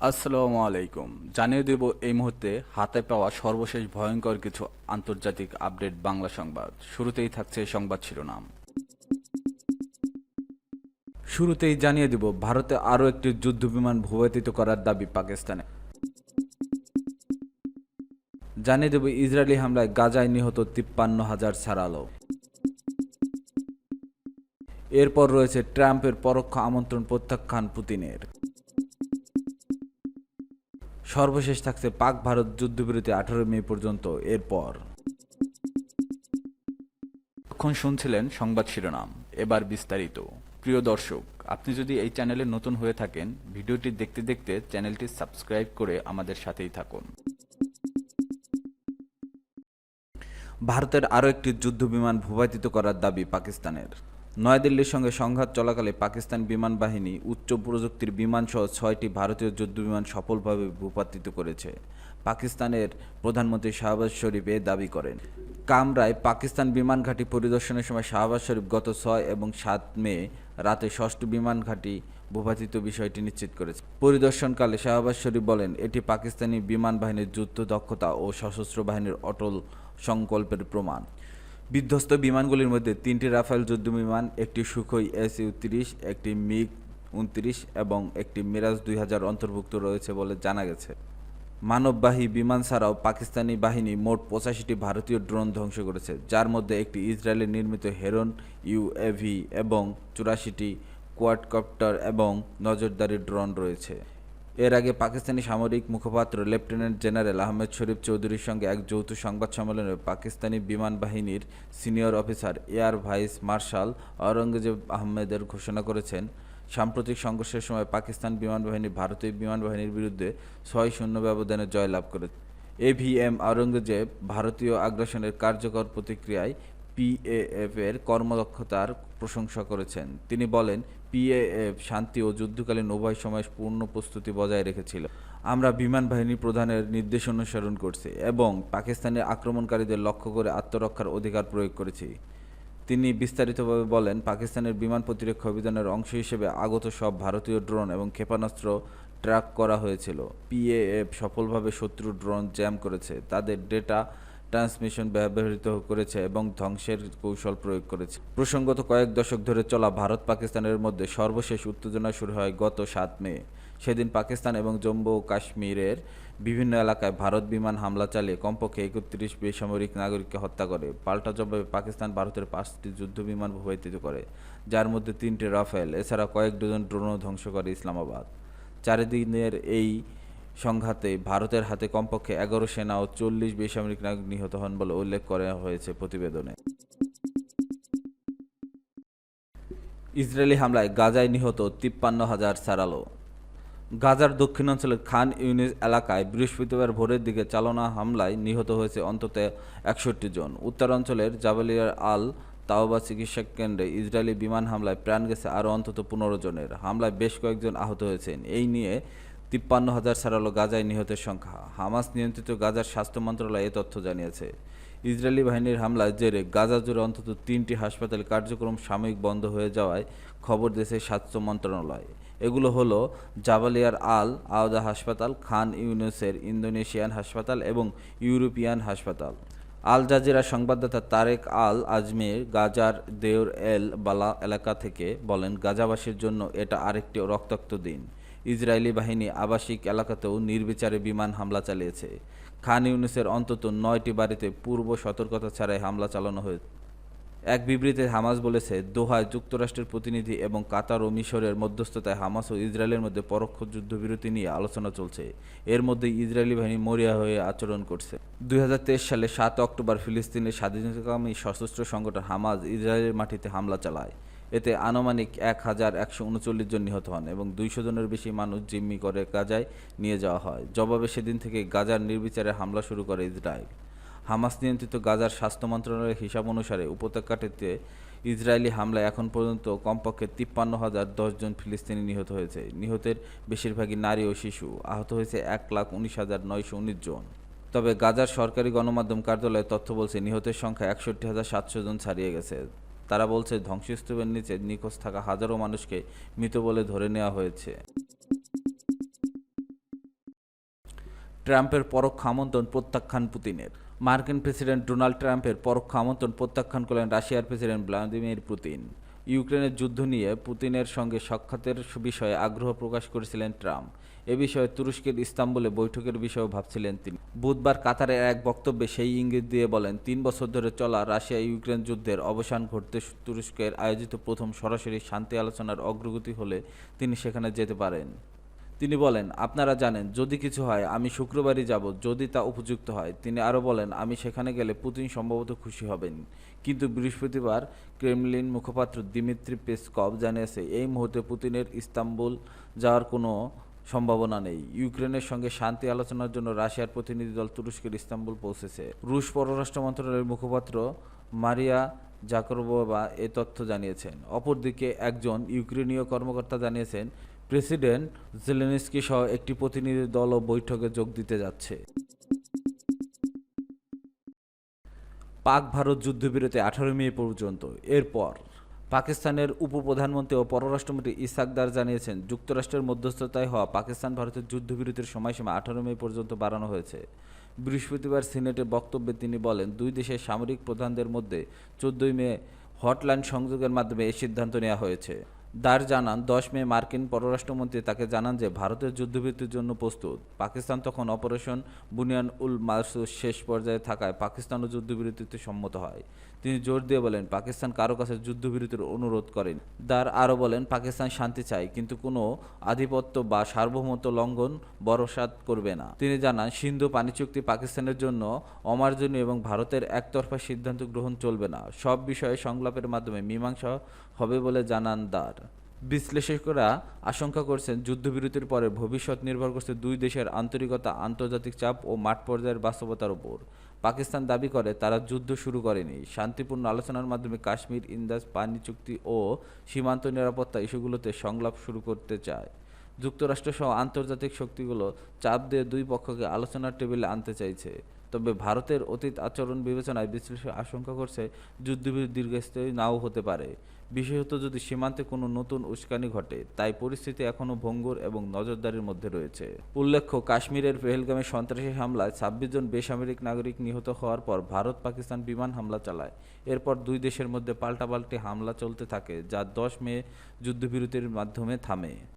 আসসালামু আলাইকুম। জানিয়ে দেব এই মুহূর্তে হাতে পাওয়া সর্বশেষ ভয়ঙ্কর কিছু আন্তর্জাতিক আপডেট বাংলা সংবাদ। শুরুতেই থাকছে সংবাদ শিরোনাম। শুরুতেই জানিয়ে দেব ভারতে আরও একটি যুদ্ধবিমান ভূপাতিত করার দাবি পাকিস্তানে। জানিয়ে দেব ইসরায়েলি হামলায় গাজায় নিহত 53,000 ছাড়ালো। এরপর রয়েছে ট্রাম্পের পরোক্ষ আমন্ত্রণ প্রত্যাখ্যান পুতিনের। সর্বশেষ থাকছে পাক ভারত যুদ্ধবিরতি 18 মে পর্যন্ত। এরপর এখন শুনছিলেন সংবাদ শিরোনাম, এবার বিস্তারিত। প্রিয় দর্শক, আপনি যদি এই চ্যানেলে নতুন হয়ে থাকেন, ভিডিওটি দেখতে দেখতে চ্যানেলটি সাবস্ক্রাইব করে আমাদের সাথেই থাকুন। ভারতের আরও একটি যুদ্ধবিমান ভূপাতিত করার দাবি পাকিস্তানের। নয়াদিল্লির সঙ্গে সংঘাত চলাকালে পাকিস্তান বিমান বাহিনী উচ্চ প্রযুক্তির বিমানসহ 6টি ভারতীয় যুদ্ধবিমান সফলভাবে ভূপাতিত করেছে। পাকিস্তানের প্রধানমন্ত্রী শাহবাজ শরীফ এ দাবি করেন। কামরায় পাকিস্তান বিমান ঘাঁটি পরিদর্শনের সময় শাহবাজ শরীফ গত 6 এবং 7 মে রাতে 6টি বিমান ঘাঁটি ভূপাতিত বিষয়টি নিশ্চিত করেছে। পরিদর্শনকালে শাহবাজ শরীফ বলেন, এটি পাকিস্তানি বিমান বাহিনীর যুদ্ধ দক্ষতা ও সশস্ত্র বাহিনীর অটল সংকল্পের প্রমাণ। বিধ্বস্ত বিমানগুলির মধ্যে 3টি রাফেল যুদ্ধবিমান, একটি সুখোই SU-30, একটি মিগ-29 এবং একটি মিরাজ 2000 অন্তর্ভুক্ত রয়েছে বলে জানা গেছে। মানববাহী বিমান ছাড়াও পাকিস্তানি বাহিনী মোট 85টি ভারতীয় ড্রোন ধ্বংস করেছে, যার মধ্যে একটি ইসরায়েলের নির্মিত হেরন UAV এবং 84টি কোয়াডকপ্টার এবং নজরদারি ড্রোন রয়েছে। এর আগে পাকিস্তানি সামরিক মুখপাত্র লেফটেন্যান্ট জেনারেল আহমেদ শরীফ চৌধুরীর সঙ্গে এক যৌথ সংবাদ সম্মেলনে পাকিস্তানি বিমান বাহিনীর senior officer air vice marshal Aurangzeb আহমেদের ঘোষণা করেছেন, সাম্প্রতিক সংঘর্ষের সময় পাকিস্তান বিমান বাহিনী ভারতীয় বিমান বাহিনীর বিরুদ্ধে 6-0 ব্যবধানে জয়লাভ করেছে। AVM আওরঙ্গজেব ভারতীয় আগ্রাসনের কার্যকর প্রতিক্রিয়ায় PAF এর কর্মদক্ষতার প্রশংসা করেছেন। তিনি বলেন, PAF শান্তি ও যুদ্ধকালীন উভয় সময় পূর্ণ প্রস্তুতি বজায় রেখেছিল। আমরা বিমান বাহিনী প্রধানের নির্দেশ অনুসরণ করছি এবং পাকিস্তানের আক্রমণকারীদের লক্ষ্য করে আত্মরক্ষার অধিকার প্রয়োগ করেছি। তিনি বিস্তারিতভাবে বলেন, পাকিস্তানের বিমান প্রতিরক্ষা অভিযানের অংশ হিসেবে আগত সব ভারতীয় ড্রোন এবং ক্ষেপণাস্ত্র ট্র্যাক করা হয়েছিল। PAF সফলভাবে শত্রু ড্রোন জ্যাম করেছে, তাদের ডেটা ট্রান্সমিশন ব্যবহৃত করেছে এবং ধ্বংসের কৌশল প্রয়োগ করেছে। প্রসঙ্গত, কয়েক দশক ধরে চলা ভারত পাকিস্তানের মধ্যে সর্বশেষ উত্তেজনা শুরু হয় গত 7 মে। সেদিন পাকিস্তান এবং জম্মু ও কাশ্মীরের বিভিন্ন এলাকায় ভারত বিমান হামলা চালিয়ে কমপক্ষে 31 বেসামরিক নাগরিককে হত্যা করে। পাল্টা জবাবে পাকিস্তান ভারতের 5টি যুদ্ধবিমান ভূপাতিত করে, যার মধ্যে 3টি রাফেল। এছাড়া কয়েক ডজন ড্রোনও ধ্বংস করে ইসলামাবাদ। 4 দিনের এই সংঘাতে ভারতের হাতে কমপক্ষে 11 সেনা ও 40 বেসামরিক নাগরিক নিহত হন বলে উল্লেখ করা হয়েছে প্রতিবেদনে। ইসরায়েলি হামলায় গাজায় নিহত 53,000 ছাড়ালো। গাজার দক্ষিণাঞ্চলের খান ইউনিস এলাকায় বৃহস্পতিবার ভোরের দিকে চালানো হামলায় নিহত হয়েছে অন্তত 61 জন। উত্তরাঞ্চলের জাবালিয়ার আল তাওবা চিকিৎসা কেন্দ্রে ইসরায়েলি বিমান হামলায় প্রাণ গেছে আরও অন্তত 15 জনের। হামলায় বেশ কয়েকজন আহত হয়েছেন। এই নিয়ে 53,000 ছাড়ালো গাজায় নিহতের সংখ্যা। হামাস নিয়ন্ত্রিত গাজার স্বাস্থ্য মন্ত্রণালয় এ তথ্য জানিয়েছে। ইসরায়েলি বাহিনীর হামলার জেরে গাজা জুড়ে অন্তত 3টি হাসপাতাল কার্যক্রম সাময়িক বন্ধ হয়ে যাওয়ায় খবর দিয়েছে স্বাস্থ্য মন্ত্রণালয়। এগুলো হলো জাবালিয়ার আল আওদা হাসপাতাল, খান ইউনিসের ইন্দোনেশিয়ান হাসপাতাল এবং ইউরোপিয়ান হাসপাতাল। আল জাজিরা সংবাদদাতা তারেক আল আজমির গাজার দেওর এল বালা এলাকা থেকে বলেন, গাজাবাসীর জন্য এটা আরেকটি রক্তাক্ত দিন। ইসরায়েলি বাহিনী আবাসিক এলাকাতেও নির্বিচারে বিমান হামলা চালিয়েছে। খান ইউনিসের অন্তত 9টি বাড়িতে পূর্ব সতর্কতা ছাড়াই হামলা চালানো হয়েছে। এক বিবৃতিতে হামাস বলেছে, দোহায় যুক্তরাষ্ট্রের প্রতিনিধি এবং কাতার ও মিশরের মধ্যস্থতায় হামাস ও ইসরায়েলের মধ্যে পরোক্ষ যুদ্ধবিরতি নিয়ে আলোচনা চলছে। এর মধ্যে ইসরায়েলি বাহিনী মরিয়া হয়ে আচরণ করছে। 2023 সালে 7 অক্টোবর ফিলিস্তিনের স্বাধীনতাকামী সশস্ত্র সংগঠন হামাস ইসরায়েলের মাটিতে হামলা চালায়। এতে আনুমানিক 1139 জন নিহত হন এবং 200 জনের বেশি মানুষ জিম্মি করে গাজায় নিয়ে যাওয়া হয়। জবাবে সেদিন থেকে গাজার নির্বিচারে হামলা শুরু করে ইসরায়েল। হামাস নিয়ন্ত্রিত গাজার স্বাস্থ্য মন্ত্রণালয়ের হিসাব অনুসারে উপত্যকাটিতে ইসরায়েলি হামলায় এখন পর্যন্ত কমপক্ষে 53,010 জন ফিলিস্তিনি নিহত হয়েছে। নিহতের বেশিরভাগই নারী ও শিশু। আহত হয়েছে 1,19,919 জন। তবে গাজার সরকারি গণমাধ্যম কার্যালয়ের তথ্য বলছে, নিহতের সংখ্যা 61,700 জন ছাড়িয়ে গেছে। তারা বলছে, ধ্বংসস্তূপের নিচে নিখোঁজ থাকা হাজারো মানুষকে মৃত বলে ধরে নেওয়া হয়েছে। ট্রাম্পের পরোক্ষ আমন্ত্রণ প্রত্যাখ্যান পুতিনের। মার্কিন প্রেসিডেন্ট ডোনাল্ড ট্রাম্পের পরোক্ষ আমন্ত্রণ প্রত্যাখ্যান করলেন রাশিয়ার প্রেসিডেন্ট ভ্লাদিমির পুতিন। ইউক্রেনের যুদ্ধ নিয়ে পুতিনের সঙ্গে সাক্ষাতের বিষয়ে আগ্রহ প্রকাশ করেছিলেন ট্রাম্প। এ বিষয়ে তুরস্কের ইস্তাম্বুলে বৈঠকের বিষয়েও ভাবছিলেন তিনি। বুধবার কাতারের এক বক্তব্যে সেই ইঙ্গিত দিয়ে বলেন, ৩ বছর ধরে চলা রাশিয়া ইউক্রেন যুদ্ধের অবসান ঘটতে তুরস্কের আয়োজিত প্রথম সরাসরি শান্তি আলোচনার অগ্রগতি হলে তিনি সেখানে যেতে পারেন। তিনি বলেন, আপনারা জানেন যদি কিছু হয় আমি শুক্রবারই যাব যদি তা উপযুক্ত হয়। তিনি আরও বলেন, আমি সেখানে গেলে পুতিন সম্ভবত খুশি হবেন। কিন্তু বৃহস্পতিবার ক্রেমলিন মুখপাত্র দিমিত্রি পেসকভ জানিয়েছে, এই মুহূর্তে পুতিনের ইস্তাম্বুল যাওয়ার কোনো সম্ভাবনা নেই। ইউক্রেনের সঙ্গে শান্তি আলোচনার জন্য রাশিয়ার প্রতিনিধি দল তুরস্কের ইস্তাম্বুল পৌঁছেছে। রুশ পররাষ্ট্র মন্ত্রণালয়ের মুখপাত্র মারিয়া জাকারোভা এ তথ্য জানিয়েছেন। অপরদিকে একজন ইউক্রেনীয় কর্মকর্তা জানিয়েছেন, প্রেসিডেন্ট জেলেনস্কি সহ একটি প্রতিনিধি দলও বৈঠকে যোগ দিতে যাচ্ছে। পাক ভারত যুদ্ধবিরতি 18 মে পর্যন্ত। এরপর পাকিস্তানের উপপ্রধানমন্ত্রী ও পররাষ্ট্রমন্ত্রী ইসাক দার জানিয়েছেন, যুক্তরাষ্ট্রের মধ্যস্থতায় হওয়া পাকিস্তান ভারতের যুদ্ধবিরতির সময়সীমা 18 মে পর্যন্ত বাড়ানো হয়েছে। বৃহস্পতিবার সিনেটে বক্তব্যে তিনি বলেন, দুই দেশের সামরিক প্রধানদের মধ্যে 14 মে হটলাইন সংযোগের মাধ্যমে এই সিদ্ধান্ত নেওয়া হয়েছে। দার জানান, 10 মে মার্কিন পররাষ্ট্রমন্ত্রী তাকে জানান যে ভারতের যুদ্ধবিরতির জন্য প্রস্তুত। পাকিস্তান তখন অপারেশন বুনিয়ান উল মাসুদ শেষ পর্যায়ে থাকায় পাকিস্তানও যুদ্ধবিরতিতে সম্মত হয়। তিনি জোর দিয়ে বলেন, পাকিস্তান কারো কাছে যুদ্ধবিরতির অনুরোধ করেনি। দার আরও বলেন, পাকিস্তান শান্তি চায় কিন্তু কোনো আধিপত্য বা সার্বভৌমত্ব লঙ্ঘন বরসাত করবে না। তিনি জানান, সিন্ধু পানি চুক্তি পাকিস্তানের জন্য অমার্জনীয় এবং ভারতের একতরফা সিদ্ধান্ত গ্রহণ চলবে না। সব বিষয়ে সংলাপের মাধ্যমে মীমাংসা হবে বলে জানান দার। বিশ্লেষকরা আশঙ্কা করছেন, যুদ্ধবিরতির পরে ভবিষ্যৎ নির্ভর করছে দুই দেশের আন্তরিকতা, আন্তর্জাতিক চাপ ও মাঠ পর্যায়ের বাস্তবতার উপর। পাকিস্তান দাবি করে তারা যুদ্ধ শুরু করেনি, শান্তিপূর্ণ আলোচনার মাধ্যমে কাশ্মীর, ইন্দাস পানি চুক্তি ও সীমান্ত নিরাপত্তা ইস্যুগুলোতে সংলাপ শুরু করতে চায়। যুক্তরাষ্ট্রসহ আন্তর্জাতিক শক্তিগুলো চাপ দিয়ে দুই পক্ষকে আলোচনার টেবিলে আনতে চাইছে। তবে ভারতের অতীত আচরণ বিবেচনায় বিশ্লেষক আশঙ্কা করছে, যুদ্ধবিরতি দীর্ঘস্থায়ী নাও হতে পারে, বিশেষত যদি সীমান্তে কোনো নতুন উস্কানি ঘটে। তাই পরিস্থিতি এখনও ভঙ্গুর এবং নজরদারির মধ্যে রয়েছে। উল্লেখ্য, কাশ্মীরের পেহেলগামে সন্ত্রাসী হামলায় 26 জন বেসামরিক নাগরিক নিহত হওয়ার পর ভারত পাকিস্তান বিমান হামলা চালায়। এরপর দুই দেশের মধ্যে পাল্টাপাল্টি হামলা চলতে থাকে, যা 10 মে যুদ্ধবিরতির মাধ্যমে থামে।